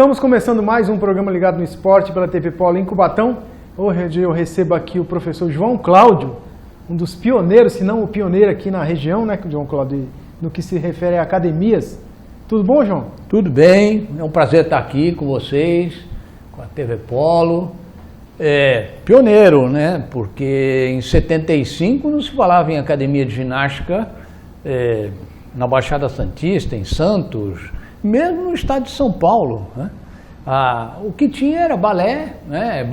Estamos começando mais um programa ligado no esporte pela TV Polo em Cubatão. Hoje eu recebo aqui o professor João Cláudio, um dos pioneiros, se não o pioneiro aqui na região, né, João Cláudio, no que se refere a academias. Tudo bom, João? Tudo bem, é um prazer estar aqui com vocês, com a TV Polo. Pioneiro, né, porque em 75 não se falava em academia de ginástica na Baixada Santista, em Santos, mesmo no estado de São Paulo, né? O que tinha era balé, né?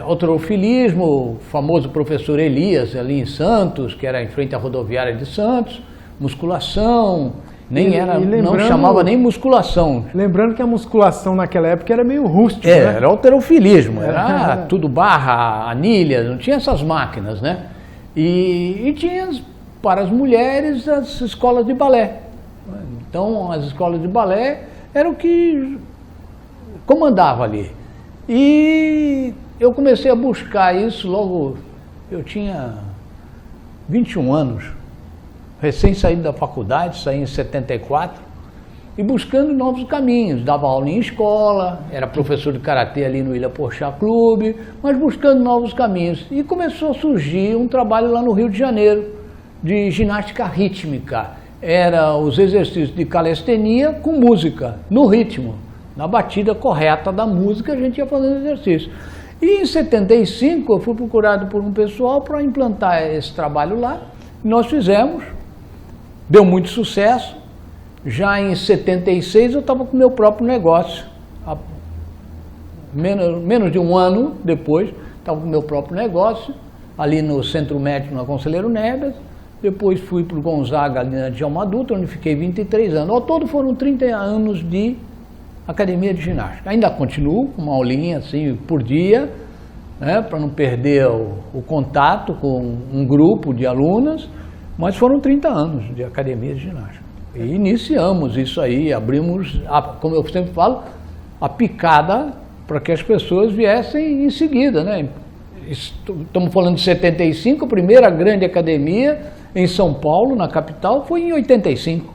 Halterofilismo, o famoso professor Elias ali em Santos, que era em frente à rodoviária de Santos, musculação, não chamava nem musculação. Lembrando que a musculação naquela época era meio rústica, né? Era halterofilismo, era tudo barra, anilha, não tinha essas máquinas, né? E tinha para as mulheres as escolas de balé. Então, as escolas de balé eram o que comandava ali. E eu comecei a buscar isso logo, eu tinha 21 anos, recém saído da faculdade, saí em 74, e buscando novos caminhos. Dava aula em escola, era professor de karatê ali no Ilha Porchat Clube, mas buscando novos caminhos. E começou a surgir um trabalho lá no Rio de Janeiro, de ginástica rítmica. Era os exercícios de calistenia com música, no ritmo, na batida correta da música, a gente ia fazendo exercício. E em 75 eu fui procurado por um pessoal para implantar esse trabalho lá, e nós fizemos, deu muito sucesso. Já em 76 eu estava com o meu próprio negócio, menos de um ano depois, estava com o meu próprio negócio, ali no Centro Médico, na Conselheiro Neves. Depois fui para o Gonzaga, ali na Djalma Dutra, onde fiquei 23 anos. Ao todo foram 30 anos de academia de ginástica. Ainda continuo com uma aulinha assim por dia, né, para não perder o contato com um grupo de alunas, mas foram 30 anos de academia de ginástica. E iniciamos isso aí, abrimos, como eu sempre falo, a picada para que as pessoas viessem em seguida, né? Estamos falando de 75, a primeira grande academia em São Paulo, na capital, foi em 85,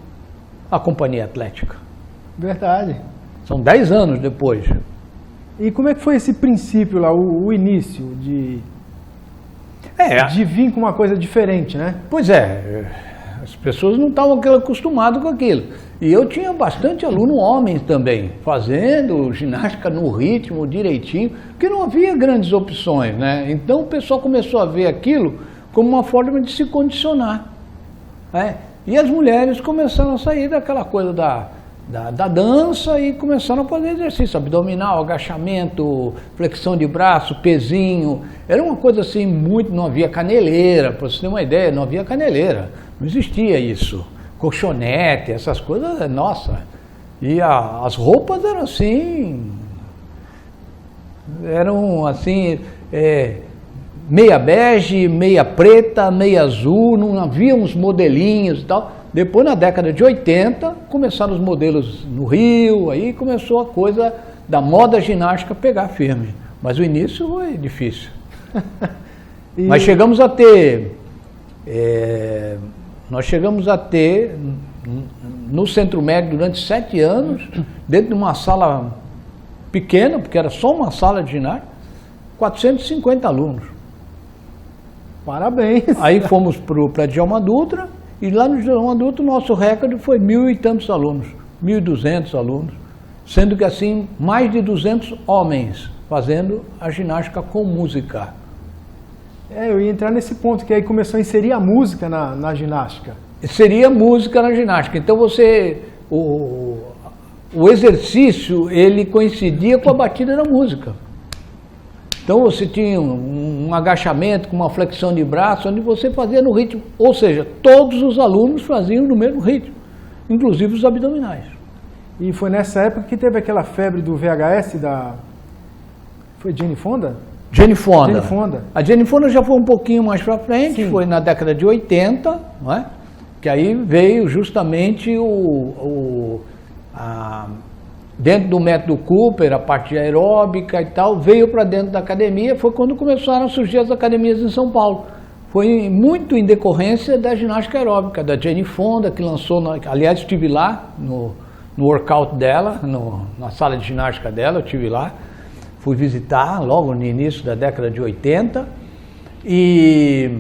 a Companhia Atlética. Verdade. São 10 anos depois. E como é que foi esse princípio lá, o início de vir com uma coisa diferente, né? Pois é, as pessoas não estavam acostumadas com aquilo. E eu tinha bastante aluno homens também, fazendo ginástica no ritmo, direitinho, porque não havia grandes opções, né? Então o pessoal começou a ver aquilo como uma forma de se condicionar, né? E as mulheres começaram a sair daquela coisa da dança e começaram a fazer exercício abdominal, agachamento, flexão de braço, pezinho. Era uma coisa assim muito, não havia caneleira, para você ter uma ideia, não havia caneleira, não existia isso. Colchonete, essas coisas, nossa. E as roupas eram assim, meia bege, meia preta, meia azul, não havia uns modelinhos e tal. Depois, na década de 80, começaram os modelos no Rio, aí começou a coisa da moda ginástica pegar firme. Mas o início foi difícil. Mas chegamos a ter no Centro Médico durante 7 anos, dentro de uma sala pequena, porque era só uma sala de ginástica, 450 alunos. Parabéns! Aí fomos para Djalma Dutra, e lá no Djalma Dutra o nosso recorde foi 1.000 e tantos alunos, 1.200 alunos, sendo que assim, mais de 200 homens fazendo a ginástica com música. Eu ia entrar nesse ponto, que aí começou a inserir a música na ginástica. Seria música na ginástica. Então o exercício, ele coincidia com a batida da música. Então você tinha um agachamento com uma flexão de braço, onde você fazia no ritmo. Ou seja, todos os alunos faziam no mesmo ritmo, inclusive os abdominais. E foi nessa época que teve aquela febre do VHS Foi Jane Fonda? Jane Fonda. Jane Fonda. A Jane Fonda já foi um pouquinho mais para frente, sim. Foi na década de 80, não é? Que aí veio justamente dentro do método Cooper, a parte aeróbica e tal, veio para dentro da academia, foi quando começaram a surgir as academias em São Paulo. Foi muito em decorrência da ginástica aeróbica, da Jane Fonda, que lançou, aliás, estive lá no workout dela, na sala de ginástica dela, eu estive lá, fui visitar logo no início da década de 80, e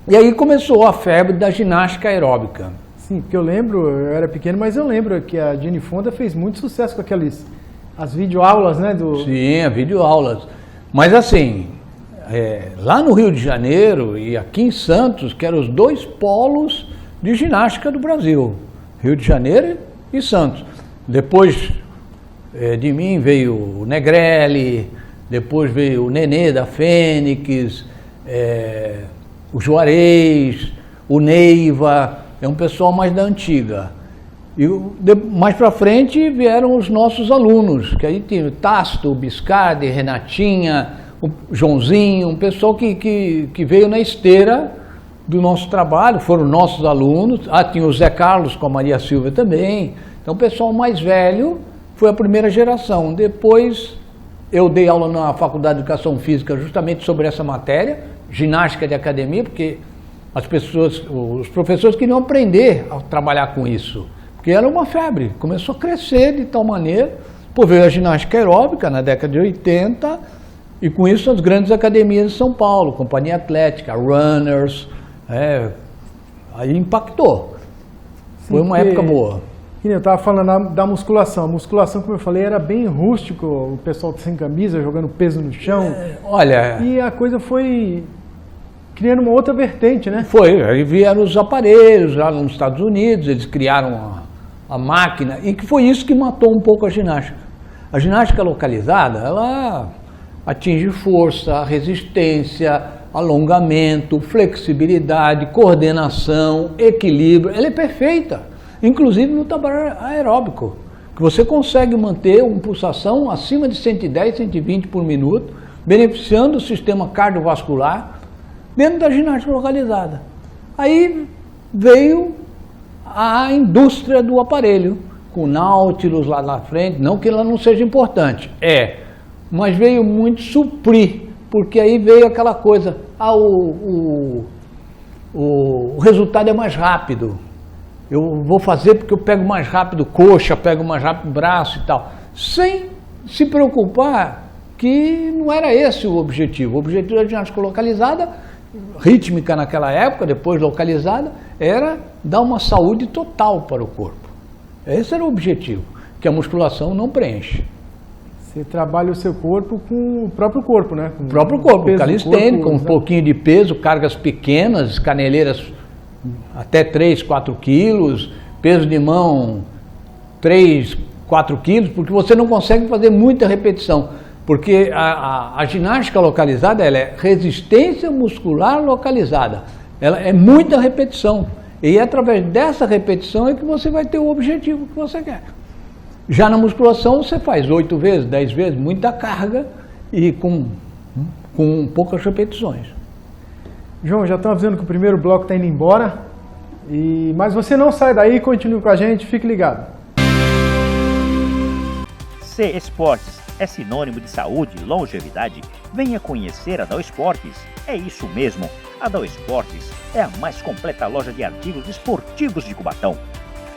aí começou a febre da ginástica aeróbica. Sim, porque eu era pequeno, mas eu lembro que a Jane Fonda fez muito sucesso com as videoaulas, né? Sim, as videoaulas. Mas assim, lá no Rio de Janeiro e aqui em Santos, que eram os dois polos de ginástica do Brasil, Rio de Janeiro e Santos. Depois de mim veio o Negrelli, depois veio o Nenê da Fênix, o Juarez, o Neiva, é um pessoal mais da antiga. E mais para frente vieram os nossos alunos, que aí tinha o Tasto, o Biscardi, Renatinha, o Joãozinho, um pessoal que veio na esteira do nosso trabalho, foram nossos alunos. Tinha o Zé Carlos com a Maria Silvia também. Então o pessoal mais velho foi a primeira geração. Depois eu dei aula na Faculdade de Educação Física justamente sobre essa matéria, ginástica de academia, porque os professores queriam aprender a trabalhar com isso, porque era uma febre, começou a crescer de tal maneira, veio a ginástica aeróbica na década de 80, e com isso as grandes academias de São Paulo, Companhia Atlética, Runners, aí impactou. Sim, foi uma época boa. Eu estava falando da musculação. A musculação, como eu falei, era bem rústico, o pessoal sem camisa, jogando peso no chão. E a coisa foi criando uma outra vertente, né? Aí vieram os aparelhos lá nos Estados Unidos, eles criaram a máquina, e que foi isso que matou um pouco a ginástica. A ginástica localizada, ela atinge força, resistência, alongamento, flexibilidade, coordenação, equilíbrio, ela é perfeita, inclusive no trabalho aeróbico, que você consegue manter uma pulsação acima de 110, 120 por minuto, beneficiando o sistema cardiovascular, dentro da ginástica localizada. Aí veio a indústria do aparelho, com o Nautilus lá na frente, não que ela não seja importante, mas veio muito suprir, porque aí veio aquela coisa, o resultado é mais rápido, eu vou fazer porque eu pego mais rápido coxa, pego mais rápido braço e tal, sem se preocupar que não era esse o objetivo. O objetivo da ginástica localizada, rítmica naquela época, depois localizada, era dar uma saúde total para o corpo. Esse era o objetivo, que a musculação não preenche. Você trabalha o seu corpo com o próprio corpo, né? Com o próprio corpo, calistênico, com um pouquinho de peso, cargas pequenas, caneleiras até 3, 4 quilos, peso de mão 3, 4 quilos, porque você não consegue fazer muita repetição. Porque a ginástica localizada, ela é resistência muscular localizada. Ela é muita repetição. E através dessa repetição é que você vai ter o objetivo que você quer. Já na musculação você faz 8 vezes, 10 vezes, muita carga e com poucas repetições. João, já estão avisando que o primeiro bloco está indo embora. Mas você não sai daí, continue com a gente, fique ligado. C Esportes é sinônimo de saúde e longevidade. Venha conhecer a Dow Esportes. É isso mesmo, a Dow Esportes é a mais completa loja de artigos esportivos de Cubatão.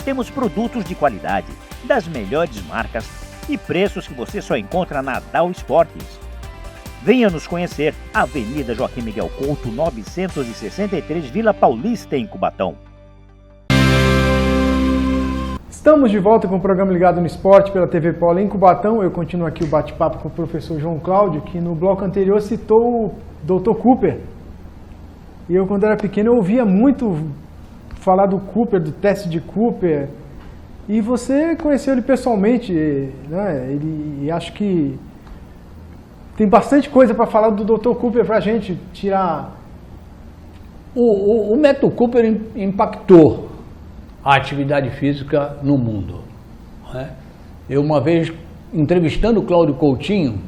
Temos produtos de qualidade, das melhores marcas e preços que você só encontra na Dow Esportes. Venha nos conhecer, Avenida Joaquim Miguel Couto, 963, Vila Paulista, em Cubatão. Estamos de volta com o programa Ligado no Esporte pela TV Polo em Cubatão. Eu continuo aqui o bate-papo com o professor João Cláudio, que no bloco anterior citou o Dr. Cooper. E eu, quando era pequeno, eu ouvia muito falar do Cooper, do teste de Cooper. E você conheceu ele pessoalmente, né? E acho que tem bastante coisa para falar do Dr. Cooper para a gente tirar. O método Cooper impactou a atividade física no mundo. Né? Eu uma vez, entrevistando o Cláudio Coutinho,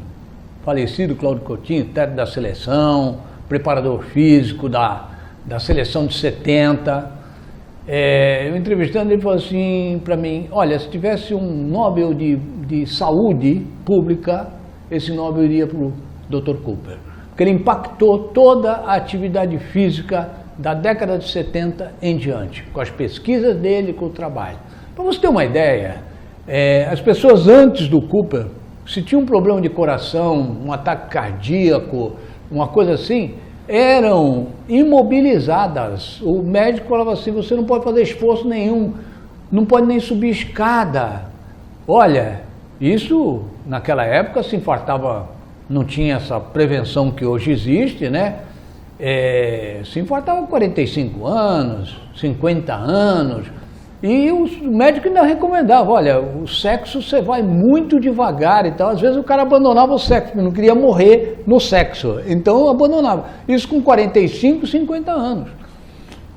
falecido Cláudio Coutinho, técnico da seleção, preparador físico da seleção de 70, eu entrevistando, ele falou assim para mim, olha, se tivesse um Nobel de saúde pública, esse Nobel iria para o Dr. Cooper, porque ele impactou toda a atividade física da década de 70 em diante, com as pesquisas dele, com o trabalho. Para você ter uma ideia, as pessoas antes do Cooper, se tinha um problema de coração, um ataque cardíaco, uma coisa assim, eram imobilizadas. O médico falava assim, você não pode fazer esforço nenhum, não pode nem subir escada. Olha, isso naquela época se infartava, não tinha essa prevenção que hoje existe, né? Se infartava com 45 anos, 50 anos, e o médico ainda recomendava, olha, o sexo você vai muito devagar e tal. Às vezes o cara abandonava o sexo, porque não queria morrer no sexo, então abandonava. Isso com 45, 50 anos.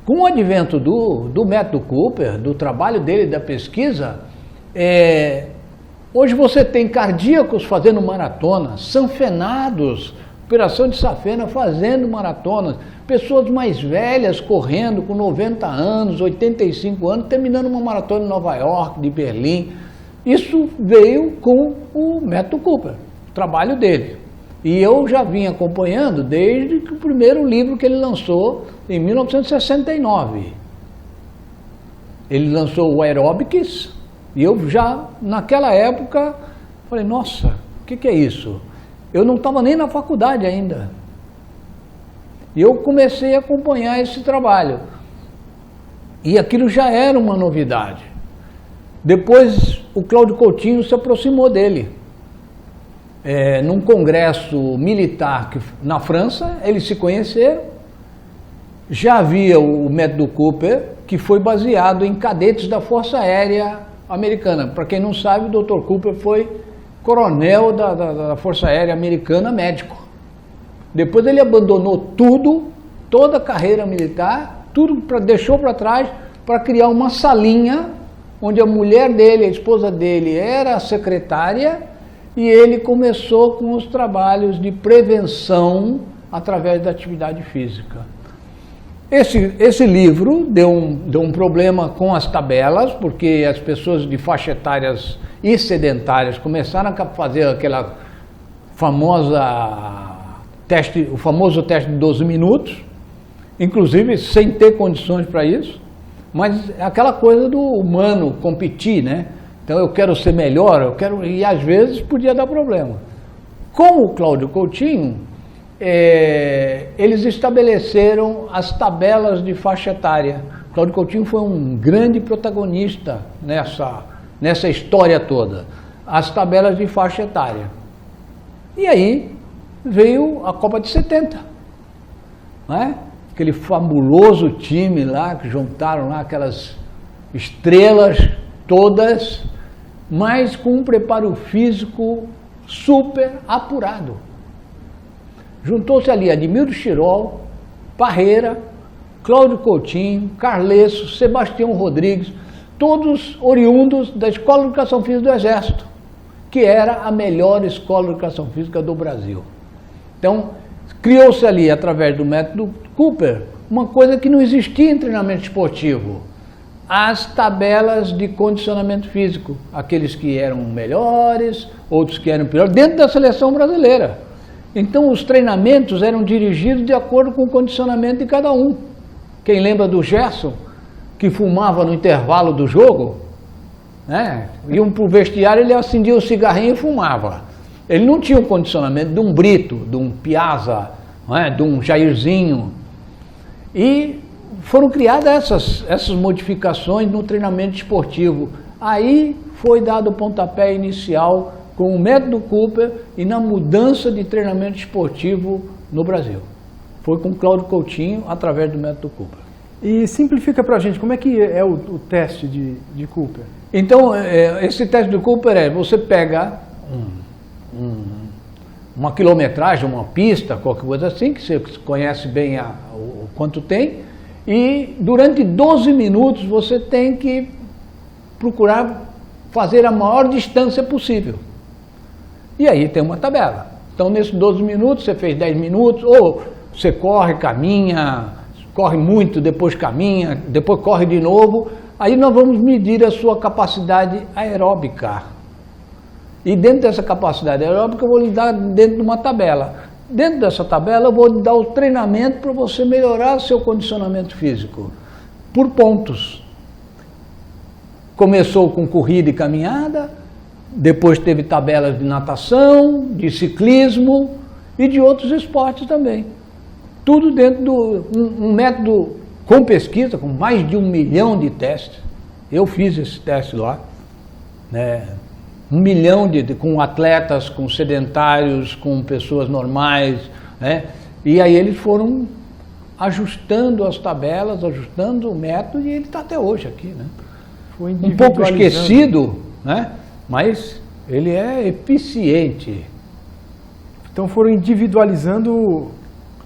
Com o advento do método Cooper, do trabalho dele, da pesquisa, hoje você tem cardíacos fazendo maratonas, sanfenados, operação de safena fazendo maratonas, pessoas mais velhas correndo com 90 anos, 85 anos, terminando uma maratona em Nova York, de Berlim. Isso veio com o método Cooper, o trabalho dele. E eu já vim acompanhando desde o primeiro livro que ele lançou em 1969. Ele lançou o Aerobics e eu já, naquela época, falei, nossa, o que é isso? Eu não estava nem na faculdade ainda. E eu comecei a acompanhar esse trabalho. E aquilo já era uma novidade. Depois o Cláudio Coutinho se aproximou dele. Num congresso militar na França, eles se conheceram. Já havia o método Cooper, que foi baseado em cadetes da Força Aérea Americana. Para quem não sabe, o Dr. Cooper foi coronel da Força Aérea Americana, médico. Depois ele abandonou tudo, toda a carreira militar, tudo deixou para trás para criar uma salinha onde a mulher dele, a esposa dele, era a secretária e ele começou com os trabalhos de prevenção através da atividade física. Esse livro deu um problema com as tabelas, porque as pessoas de faixa etárias e sedentárias começaram a fazer aquela o famoso teste de 12 minutos, inclusive sem ter condições para isso, mas aquela coisa do humano competir, né? Então eu quero ser melhor, e às vezes podia dar problema. Com o Cláudio Coutinho, eles estabeleceram as tabelas de faixa etária. Cláudio Coutinho foi um grande protagonista nessa história toda, as tabelas de faixa etária. E aí veio a Copa de 70, né? Aquele fabuloso time lá, que juntaram lá aquelas estrelas todas, mas com um preparo físico super apurado. Juntou-se ali Admildo Chirol, Parreira, Cláudio Coutinho, Carlesso, Sebastião Rodrigues, todos oriundos da Escola de Educação Física do Exército, que era a melhor escola de educação física do Brasil. Então, criou-se ali, através do método Cooper, uma coisa que não existia em treinamento esportivo: as tabelas de condicionamento físico, aqueles que eram melhores, outros que eram piores, dentro da seleção brasileira. Então, os treinamentos eram dirigidos de acordo com o condicionamento de cada um. Quem lembra do Gerson, que fumava no intervalo do jogo, né? Iam para o vestiário, ele acendia o cigarrinho e fumava. Ele não tinha o condicionamento de um Brito, de um Piazza, né? De um Jairzinho. E foram criadas essas modificações no treinamento esportivo. Aí foi dado o pontapé inicial com o método Cooper e na mudança de treinamento esportivo no Brasil. Foi com Cláudio Coutinho, através do método Cooper. E simplifica para a gente, como é que é o teste de Cooper? Então, esse teste de Cooper você pega uma quilometragem, uma pista, qualquer coisa assim, que você conhece bem o quanto tem, e durante 12 minutos você tem que procurar fazer a maior distância possível. E aí tem uma tabela. Então, nesses 12 minutos, você fez 10 minutos, ou você corre, caminha, corre muito, depois caminha, depois corre de novo. Aí nós vamos medir a sua capacidade aeróbica. E dentro dessa capacidade aeróbica, eu vou lhe dar dentro de uma tabela. Dentro dessa tabela, eu vou lhe dar o treinamento para você melhorar seu condicionamento físico, por pontos. começou com corrida e caminhada, depois teve tabelas de natação, de ciclismo e de outros esportes também. Tudo dentro de um método com pesquisa, com mais de 1 milhão de testes. Eu fiz esse teste lá, né? 1 milhão com atletas, com sedentários, com pessoas normais, né? E aí eles foram ajustando as tabelas, ajustando o método, e ele está até hoje aqui, né? Foi Um pouco esquecido, né? Mas ele é eficiente. Então foram individualizando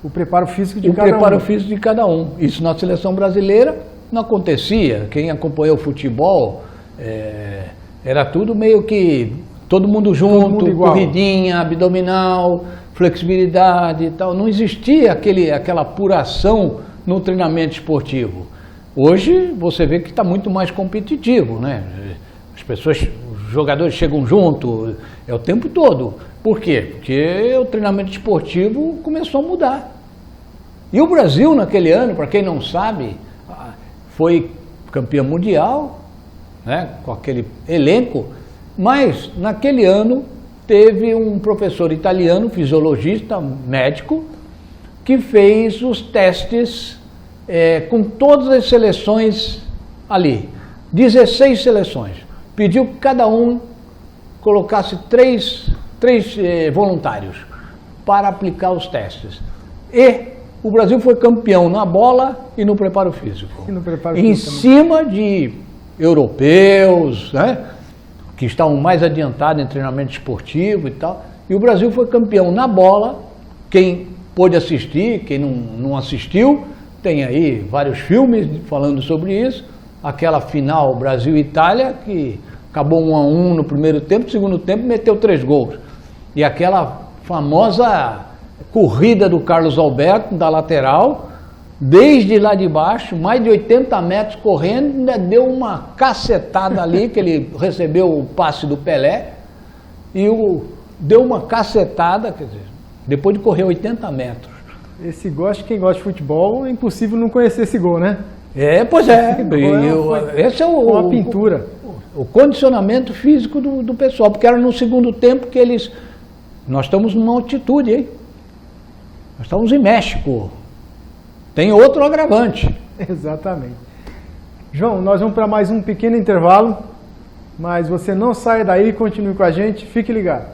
o preparo físico de cada um. O preparo físico de cada um. Isso na seleção brasileira não acontecia. Quem acompanhou o futebol, era tudo meio que todo mundo junto, corridinha, abdominal, flexibilidade e tal. Não existia aquela apuração no treinamento esportivo. Hoje você vê que está muito mais competitivo, né? Os jogadores chegam junto, é o tempo todo. Por quê? Porque o treinamento esportivo começou a mudar. E o Brasil naquele ano, para quem não sabe, foi campeão mundial, né, com aquele elenco, mas naquele ano teve um professor italiano, fisiologista, médico, que fez os testes com todas as seleções ali, 16 seleções. Pediu que cada um colocasse três voluntários para aplicar os testes. E o Brasil foi campeão na bola e no preparo físico. Em cima de europeus, né, que estavam mais adiantados em treinamento esportivo e tal. E o Brasil foi campeão na bola. Quem pôde assistir, quem não assistiu, tem aí vários filmes falando sobre isso. Aquela final Brasil-Itália, que acabou 1-1 no primeiro tempo, no segundo tempo meteu 3 gols. E aquela famosa corrida do Carlos Alberto, da lateral, desde lá de baixo, mais de 80 metros correndo, ainda deu uma cacetada ali, que ele recebeu o passe do Pelé, e deu uma cacetada, quer dizer, depois de correr 80 metros. Esse gol, acho que quem gosta de futebol, é impossível não conhecer esse gol, né? Pois é. Esse é uma pintura. O condicionamento físico do pessoal, porque era no segundo tempo que nós estamos numa altitude, hein? Nós estamos em México. Tem outro agravante. Exatamente. João, nós vamos para mais um pequeno intervalo, mas você não saia daí, continue com a gente, fique ligado.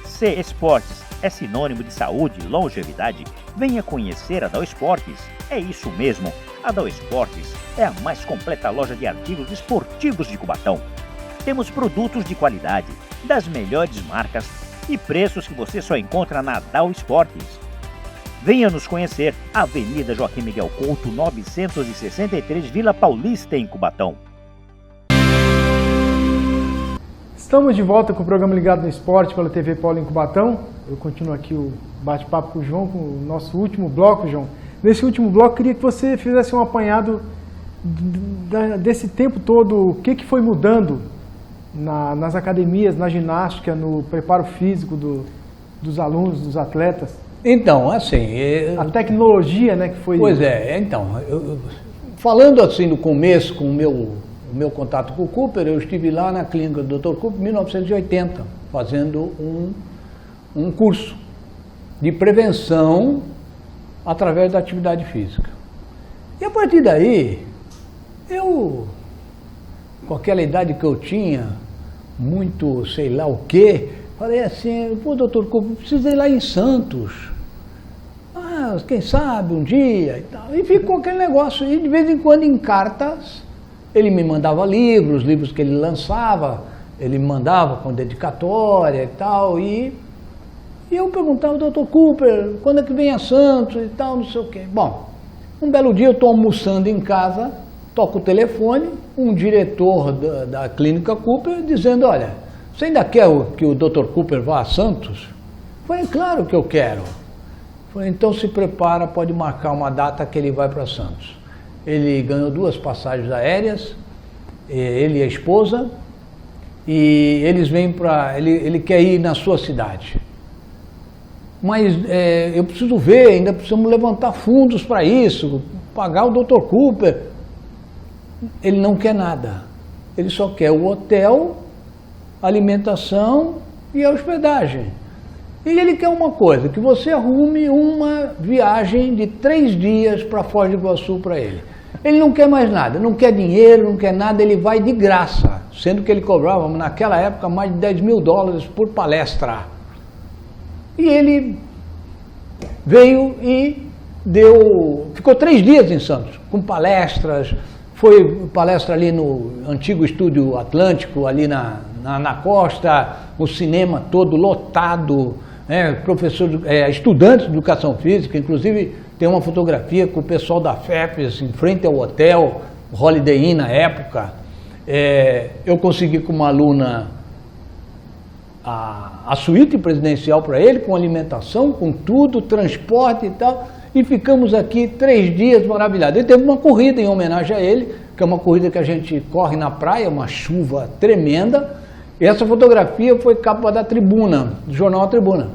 C Esportes é sinônimo de saúde e longevidade. Venha conhecer a Dal Esportes. É isso mesmo, a Dal Esportes é a mais completa loja de artigos esportivos de Cubatão. Temos produtos de qualidade, das melhores marcas e preços que você só encontra na Dal Esportes. Venha nos conhecer, Avenida Joaquim Miguel Couto, 963, Vila Paulista, em Cubatão. Estamos de volta com o programa Ligado no Esporte pela TV Polo em Cubatão. Eu continuo aqui o bate-papo com o João, com o nosso último bloco, João. Nesse último bloco, queria que você fizesse um apanhado desse tempo todo, o que foi mudando nas academias, na ginástica, no preparo físico dos alunos, dos atletas. Então, assim... A tecnologia, né, que foi... Pois é, então, falando assim no começo, com o meu contato com o Cooper, eu estive lá na clínica do Dr. Cooper em 1980, fazendo um curso de prevenção através da atividade física. E a partir daí, eu, com aquela idade que eu tinha, muito sei lá o quê, falei assim, pô, doutor Cooper, preciso ir lá em Santos. Quem sabe um dia e tal. E ficou aquele negócio. E de vez em quando em cartas, ele me mandava livros que ele lançava, ele me mandava com dedicatória e tal. E eu perguntava, doutor Cooper, quando é que vem a Santos e tal, não sei o quê. Bom, um belo dia eu estou almoçando em casa, toco o telefone, um diretor da clínica Cooper dizendo, olha, você ainda quer que o Dr. Cooper vá a Santos? Eu falei, claro que eu quero. Eu falei, então se prepara, pode marcar uma data que ele vai para Santos. Ele ganhou 2 passagens aéreas, ele e a esposa, e eles vêm para... Ele quer ir na sua cidade. Mas eu preciso ver, ainda precisamos levantar fundos para isso, pagar o Dr. Cooper. ele não quer nada. Ele só quer o hotel, alimentação e a hospedagem. E ele quer uma coisa, que você arrume uma viagem de 3 dias para Foz do Iguaçu para ele. Ele não quer mais nada, não quer dinheiro, não quer nada, ele vai de graça. Sendo que ele cobrava, naquela época, mais de $10 mil por palestra. E ele veio e ficou 3 dias em Santos, com palestras. Foi palestra ali no antigo Estúdio Atlântico, ali na costa, o cinema todo lotado, estudantes de educação física, inclusive tem uma fotografia com o pessoal da FEPES em frente ao hotel, Holiday Inn na época. Eu consegui com uma aluna a suíte presidencial para ele, com alimentação, com tudo, transporte e tal, e ficamos aqui 3 dias maravilhados. Ele teve uma corrida em homenagem a ele, que é uma corrida que a gente corre na praia, uma chuva tremenda, e essa fotografia foi capa da Tribuna, do jornal A Tribuna.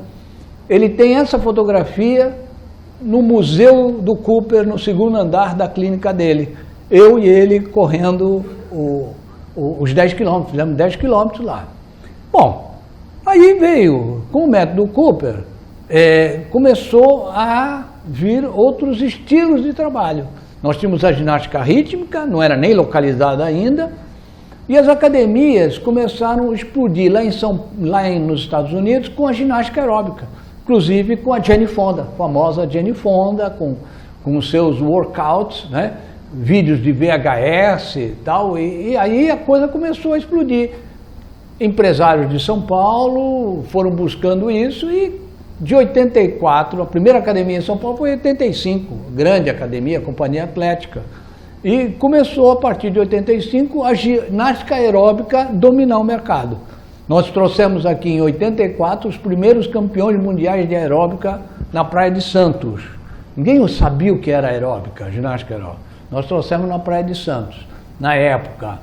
Ele tem essa fotografia no Museu do Cooper, no 2º andar da clínica dele. Eu e ele correndo os 10 quilômetros, fizemos 10 quilômetros lá. Bom, aí veio, com o método Cooper, começou a vir outros estilos de trabalho. Nós tínhamos a ginástica rítmica, não era nem localizada ainda, e as academias começaram a explodir lá nos Estados Unidos com a ginástica aeróbica, inclusive com a Jane Fonda, a famosa Jane Fonda, com os seus workouts, né? Vídeos de VHS e tal, e aí a coisa começou a explodir. Empresários de São Paulo foram buscando isso e de 84, a primeira academia em São Paulo foi em 85, grande academia, Companhia Atlética. E começou a partir de 85 a ginástica aeróbica dominar o mercado. Nós trouxemos aqui em 84 os primeiros campeões mundiais de aeróbica na Praia de Santos. Ninguém sabia o que era aeróbica, ginástica aeróbica. Nós trouxemos na Praia de Santos, na época.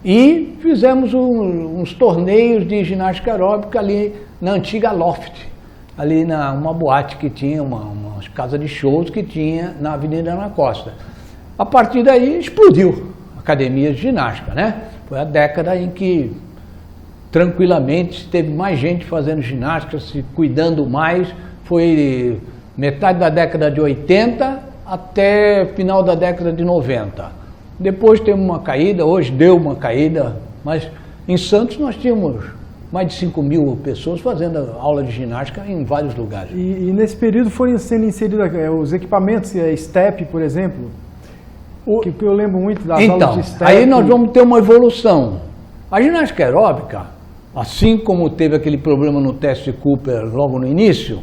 E fizemos uns torneios de ginástica aeróbica ali na antiga Loft, ali uma boate que tinha, uma casa de shows que tinha na Avenida Ana Costa. A partir daí explodiu a academia de ginástica, né? Foi a década em que tranquilamente teve mais gente fazendo ginástica, se cuidando mais. Foi metade da década de 80 até final da década de 90. Depois teve uma caída, hoje deu uma caída, mas em Santos nós tínhamos mais de 5 mil pessoas fazendo aula de ginástica em vários lugares. E nesse período foram sendo inseridos os equipamentos, STEP, por exemplo, que eu lembro muito das aulas de STEP. Então, aí nós vamos ter uma evolução. A ginástica aeróbica, assim como teve aquele problema no teste Cooper logo no início,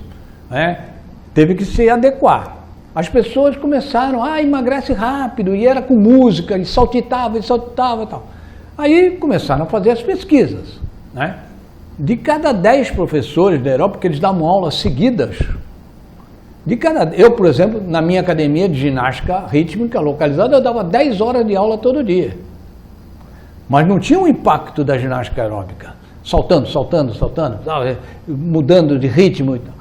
né, teve que se adequar. As pessoas começaram, emagrece rápido, e era com música, e saltitava e tal. Aí começaram a fazer as pesquisas, né? De cada 10 professores da aeróbica, eles davam aulas seguidas, eu, por exemplo, na minha academia de ginástica rítmica localizada, eu dava 10 horas de aula todo dia. Mas não tinha o impacto da ginástica aeróbica, saltando, mudando de ritmo e tal.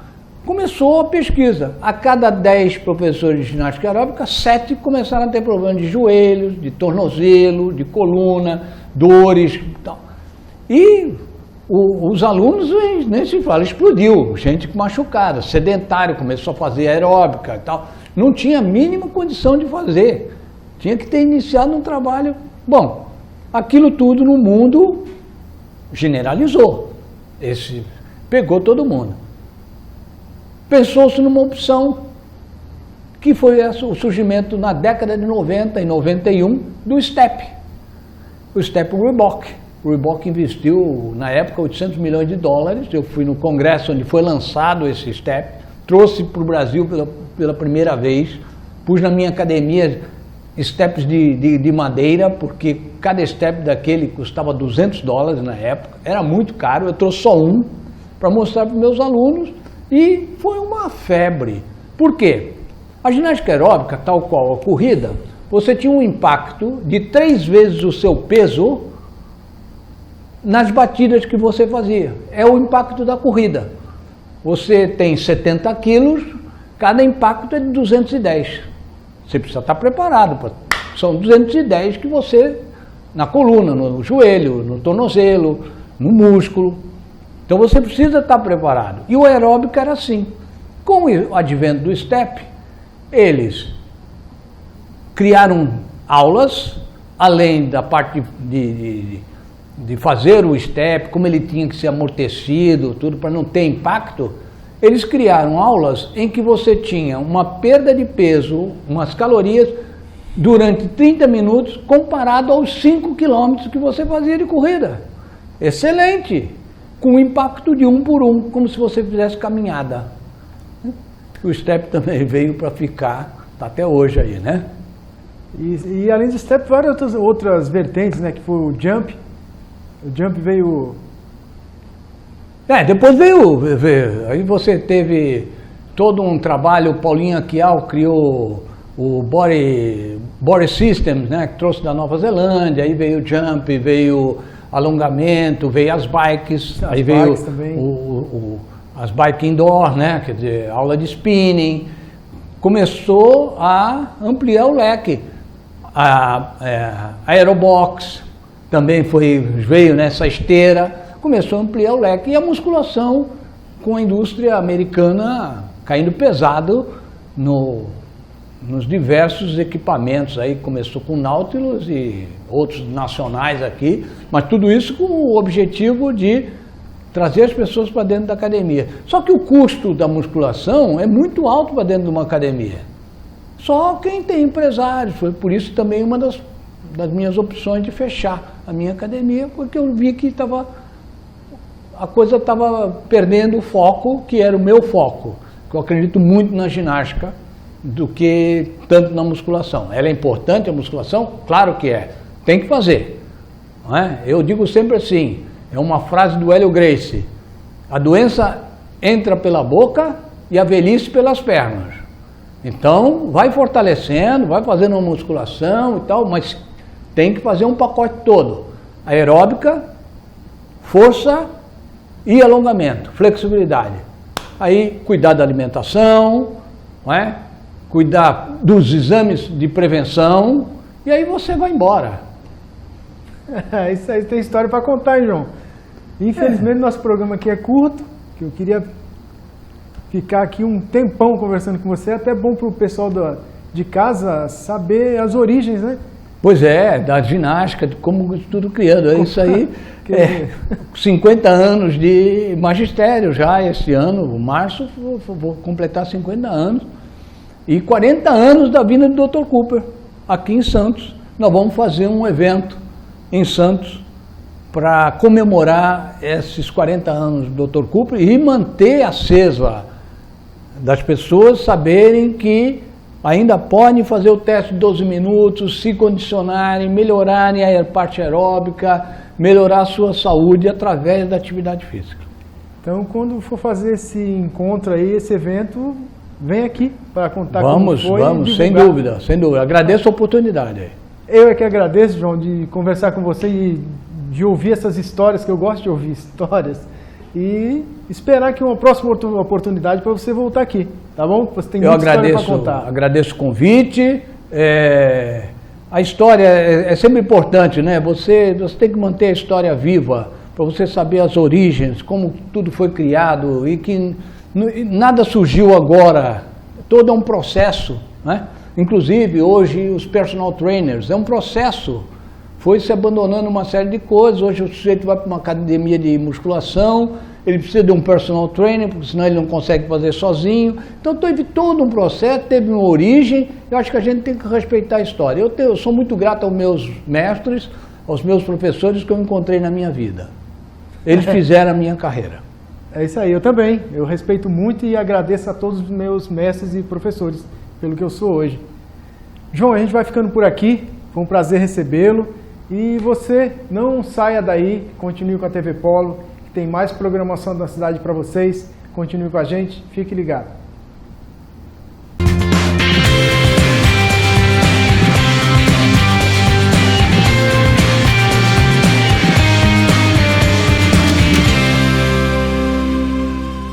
Começou a pesquisa. A cada 10 professores de ginástica aeróbica, 7 começaram a ter problemas de joelhos, de tornozelo, de coluna, dores e tal. E os alunos, nem se fala, explodiu. Gente machucada, sedentário, começou a fazer aeróbica e tal. Não tinha a mínima condição de fazer. Tinha que ter iniciado um trabalho. Bom, aquilo tudo no mundo generalizou. Pegou todo mundo. Pensou-se numa opção que foi o surgimento na década de 90 e 91 do STEP, o STEP Reebok. O Reebok investiu, na época, $800 milhões. Eu fui no congresso onde foi lançado esse STEP, trouxe para o Brasil pela primeira vez, pus na minha academia steps de madeira, porque cada step daquele custava $200 na época, era muito caro, eu trouxe só um para mostrar para os meus alunos. E foi uma febre. Por quê? A ginástica aeróbica, tal qual a corrida, você tinha um impacto de 3 vezes o seu peso nas batidas que você fazia. É o impacto da corrida. Você tem 70 quilos, cada impacto é de 210. Você precisa estar preparado para São 210 que você, na coluna, no joelho, no tornozelo, no músculo. Então você precisa estar preparado. E o aeróbico era assim. Com o advento do step, eles criaram aulas, além da parte de fazer o step, como ele tinha que ser amortecido, tudo para não ter impacto. Eles criaram aulas em que você tinha uma perda de peso, umas calorias, durante 30 minutos, comparado aos 5 quilômetros que você fazia de corrida. Excelente! Com o impacto de 1 por 1, como se você fizesse caminhada. O step também veio para ficar, está até hoje aí, né? E além do step, várias outras vertentes, né? Que foi o jump. O jump veio... Depois veio, aí você teve todo um trabalho, o Paulinho Aquial criou o Body Systems, né, que trouxe da Nova Zelândia, aí veio o jump, veio alongamento, veio as bikes, aí veio as bike indoor, né, quer dizer, aula de spinning, começou a ampliar o leque, a aerobox também veio nessa esteira, começou a ampliar o leque, e a musculação com a indústria americana caindo pesado nos diversos equipamentos, aí começou com Nautilus e outros nacionais aqui, mas tudo isso com o objetivo de trazer as pessoas para dentro da academia. Só que o custo da musculação é muito alto para dentro de uma academia. Só quem tem empresários, foi por isso também uma das minhas opções de fechar a minha academia, porque eu vi que a coisa estava perdendo o foco, que era o meu foco, que eu acredito muito na ginástica, do que tanto na musculação. Ela é importante, a musculação? Claro que é. Tem que fazer. Não é? Eu digo sempre assim, é uma frase do Hélio Gracie, a doença entra pela boca e a velhice pelas pernas. Então, vai fortalecendo, vai fazendo uma musculação e tal, mas tem que fazer um pacote todo. Aeróbica, força e alongamento, flexibilidade. Aí, cuidar da alimentação, não é? Cuidar dos exames de prevenção, e aí você vai embora. Isso aí tem história para contar, hein, João? Infelizmente, nosso programa aqui é curto, que eu queria ficar aqui um tempão conversando com você, é até bom para o pessoal de casa saber as origens, né? Pois é, da ginástica, de como tudo criando. É isso aí, 50 anos de magistério já esse ano, março, vou completar 50 anos. E 40 anos da vinda do Dr. Cooper, aqui em Santos. Nós vamos fazer um evento em Santos para comemorar esses 40 anos do Dr. Cooper e manter acesa das pessoas saberem que ainda podem fazer o teste de 12 minutos, se condicionarem, melhorarem a parte aeróbica, melhorar a sua saúde através da atividade física. Então, quando for fazer esse encontro aí, esse evento, vem aqui para contar como foi. Vamos, sem dúvida, sem dúvida. Agradeço a oportunidade aí. Eu é que agradeço, João, de conversar com você e de ouvir essas histórias, que eu gosto de ouvir histórias. E esperar que uma próxima oportunidade para você voltar aqui, tá bom? Você tem muita história para contar. Eu agradeço o convite. A história é sempre importante, né? Você tem que manter a história viva, para você saber as origens, como tudo foi criado e que nada surgiu agora. Todo é um processo, né? Inclusive, hoje, os personal trainers, é um processo. Foi se abandonando uma série de coisas. Hoje o sujeito vai para uma academia de musculação, ele precisa de um personal trainer, porque senão ele não consegue fazer sozinho. Então teve todo um processo, teve uma origem. Eu acho que a gente tem que respeitar a história. Eu sou muito grato aos meus mestres, aos meus professores que eu encontrei na minha vida. Eles fizeram a minha carreira. É isso aí, eu também. Eu respeito muito e agradeço a todos os meus mestres e professores pelo que eu sou hoje. João, a gente vai ficando por aqui. Foi um prazer recebê-lo. E você não saia daí, continue com a TV Polo, que tem mais programação da cidade para vocês. Continue com a gente, fique ligado.